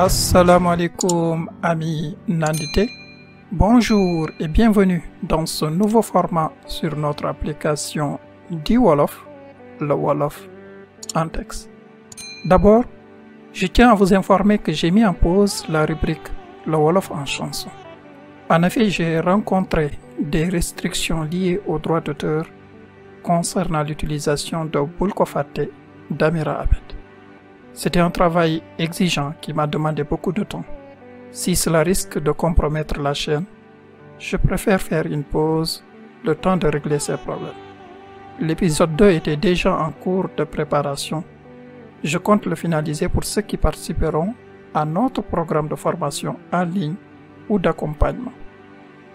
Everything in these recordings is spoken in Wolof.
Assalamu alaikum amis Nandité. Bonjour et bienvenue dans ce nouveau format sur notre application DiWolof, le Wolof en texte. D'abord, je tiens à vous informer que j'ai mis en pause la rubrique le Wolof en chanson. En effet, j'ai rencontré des restrictions liées aux droits d'auteur concernant l'utilisation de Bul Ko Faté d'Amira Abed. C'était un travail exigeant qui m'a demandé beaucoup de temps. Si cela risque de compromettre la chaîne, je préfère faire une pause, le temps de régler ces problèmes. L'épisode 2 était déjà en cours de préparation. Je compte le finaliser pour ceux qui participeront à notre programme de formation en ligne ou d'accompagnement.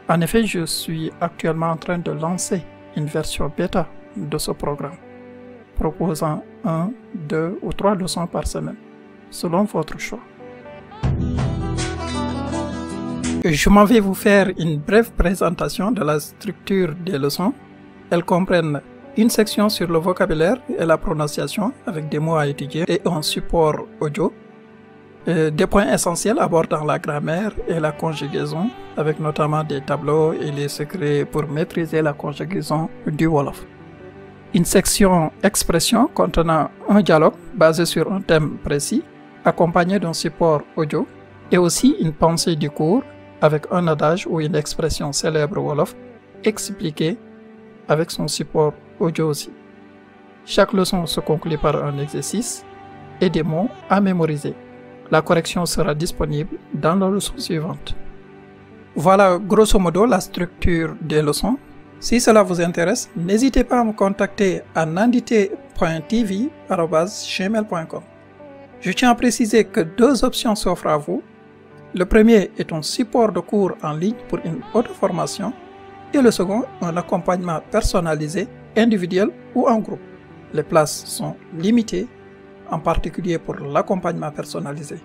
En effet, je suis actuellement en train de lancer une version bêta de ce programme, proposant 1, 2 ou 3 leçons par semaine, selon votre choix. Je m'en vais vous faire une brève présentation de la structure des leçons. Elles comprennent une section sur le vocabulaire et la prononciation avec des mots à étudier et un support audio. Des points essentiels abordant la grammaire et la conjugaison avec notamment des tableaux et les secrets pour maîtriser la conjugaison du Wolof. Une section expression contenant un dialogue basé sur un thème précis accompagné d'un support audio et aussi une pensée du cours avec un adage ou une expression célèbre Wolof expliquée avec son support audio aussi. Chaque leçon se conclut par un exercice et des mots à mémoriser. La correction sera disponible dans la leçon suivante. Voilà grosso modo la structure des leçons. Si cela vous intéresse, n'hésitez pas à me contacter à nandite.tv@gmail.com. Je tiens à préciser que 2 options s'offrent à vous. Le premier est un support de cours en ligne pour une auto-formation et le second, un accompagnement personnalisé, individuel ou en groupe. Les places sont limitées, en particulier pour l'accompagnement personnalisé.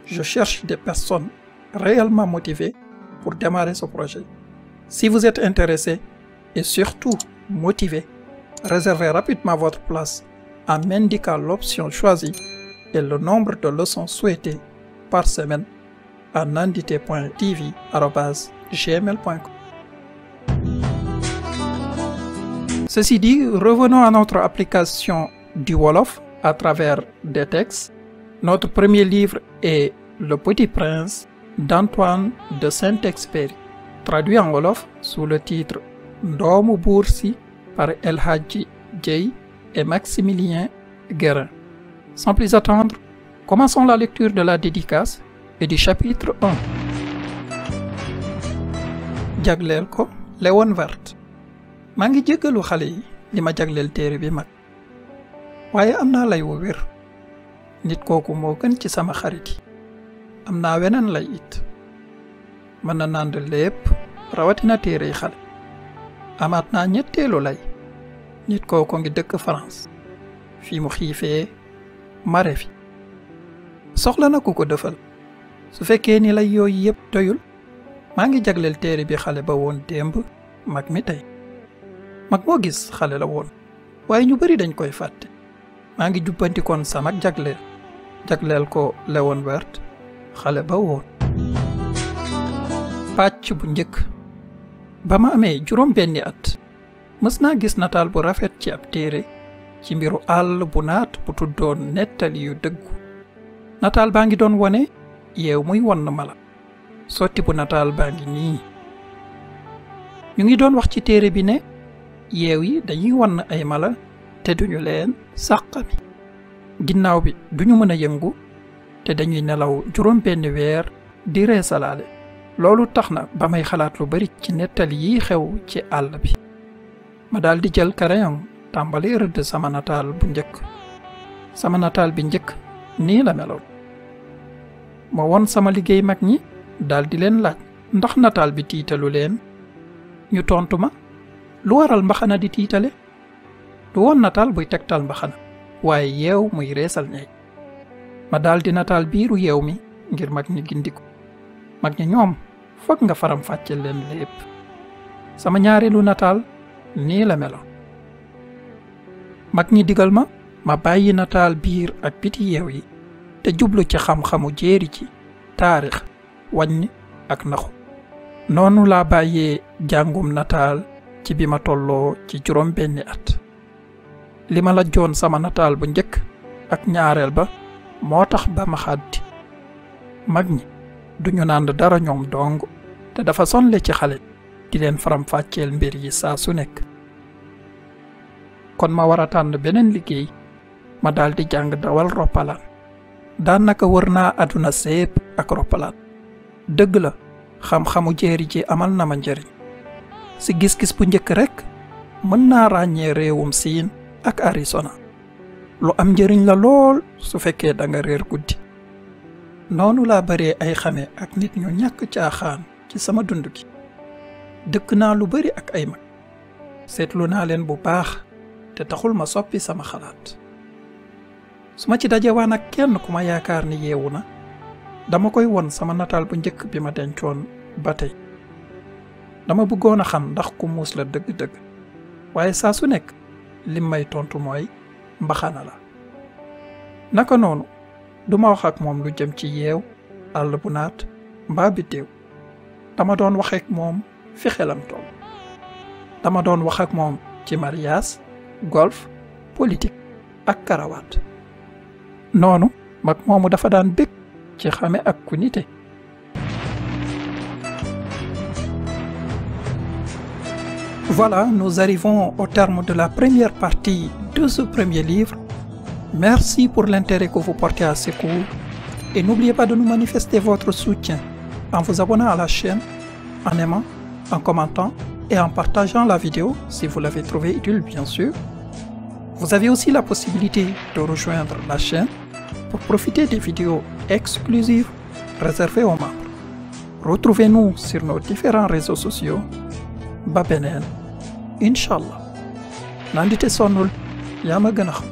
Je cherche des personnes réellement motivées pour démarrer ce projet. Si vous êtes intéressé et surtout motivé, réservez rapidement votre place en m'indiquant l'option choisie et le nombre de leçons souhaitées par semaine à nandite.tv@gmail.com. Ceci dit, revenons à notre application du Wolof à travers des textes. Notre premier livre est Le Petit Prince d'Antoine de Saint-Exupéry, traduit en Wolof sous le titre Ndoomu Buur Si par El Hadji Dieye et Maximilien Guérin. Sans plus attendre, commençons la lecture de la dédicace et du chapitre 1. Jagleel ko Léon Vert. maa ngi jéggalu xale yi li ma jagleel téere bi mag waaye am naa lay wu wér nit kooku moo gën ci sama xarit yi am naa weneen lay it mën na nànd lépp rawatina téere yi xale amaat naa ñetteelu lay nit kooku ngi dëkk France fi mu xiifee mare fi soxla na ku ko defal su fekkee ni lay yooyu yëpp doyul maa ngi jagleel téere bi xale ba woon démb mag mi tey mag moo gis xale la woon waaye ñu bari dañ koy fàtte maa ngi jubbantikoon sama jagleel ko Léon Vert xale ba woon. pàcc bu njëkk ba ma amee juróom-benni at mës naa gis nataal bu rafet ci ab téere ci mbiru àll bu naat bu tuddoon nettali yu dëggu. nataal baa ngi doon wone yeew muy wonn mala sotti bu nataal baa ngi nii. ñu ngi doon wax ci téere bi ne yeew yi dañuy wonn ay mala te duñu leen sàqami ginnaaw bi duñu mën a yëngu te dañuy nelaw juróom-benni weer di reesalaale. loolu tax na ba may xalaat lu bari ci nettali yi xew ci àll bi. ma daal di jël crayon tàmbali rëdd sama nataal bu njëkk. sama nataal bi njëkk nii la meloon. ma won sama liggéey mag ñi daal di leen laaj ndax nataal bi tiitalu leen. ñu tontu ma lu waral mbaxana di tiitale du woon nataal buy tegtal mbaxana waaye yeew muy reesal ñeeg. ma daal di nataal biiru yeew mi ngir mag ñi gindiku. mag ñi ñoom foog nga faram fàcce leen lépp. sama ñaareelu nataal nii la meloon. mag ñi digal ma bàyyi nataal biir ak biti yeew yi te jublu ci xam-xamu jéeri ji taarix wàññi ak naxu noonu laa bàyyee jàngum nataal ci bi ma tolloo ci juróom benni at li ma la joon sama nataal bu njëkk ak ñaareel ba moo tax ba ma xaddi mag ñi duñu naan dara ñoom dong te dafa sonle ci xale di leen faram-fàcceel mbir yi saa su nekk kon ma war a tànn beneen liggéey ma daldi jàng dawal roppalaan daanaka wër naa àdduna sépp ak roppalaan dëgg la xam-xamu jéeri ji amal na ma njëriñ si gis-gis bu njëkk rekk mën naa ràññee réewum Siin ak Arizona lu am njëriñ la lool su fekkee da nga réer guddi noonu laa baree ay xame ak nit ñu ñàkk caaxaan ci sama dund gi dëkk naa lu bari ak ay mag seetlu naa leen bu baax te taxul ma soppi sama xalaat su ma ci dajewaan ak kenn ku ma yaakaar ni yeewu na dama koy won sama nataal bu njëkk bi ma dencoon ba tey dama bëggoon a xam ndax ku muus la dëgg-dëgg waaye saa su nekk lim may tontu mooy mbaxana la naka noonu duma wax ak moom lu jëm ci yeew àll bu naat mbaa biddéew dama doon wax ak moom fi xelam toll dama doon wax ak moom ci mariage golf politique ak karawaat noonu mag moomu dafa daan bég ci xame ak ku nite Voilà, nous arrivons au terme de la première partie de ce premier livre. Merci pour l'intérêt que vous portez à ces cours et n'oubliez pas de nous manifester votre soutien en vous abonnant à la chaîne, en aimant, en commentant et en partageant la vidéo si vous l'avez trouvée utile bien sûr. Vous avez aussi la possibilité de rejoindre la chaîne pour profiter des vidéos exclusives réservées aux membres. Retrouvez-nous sur nos différents réseaux sociaux. Ba beneen incha allah nandite sonnul yaa ma gën a xam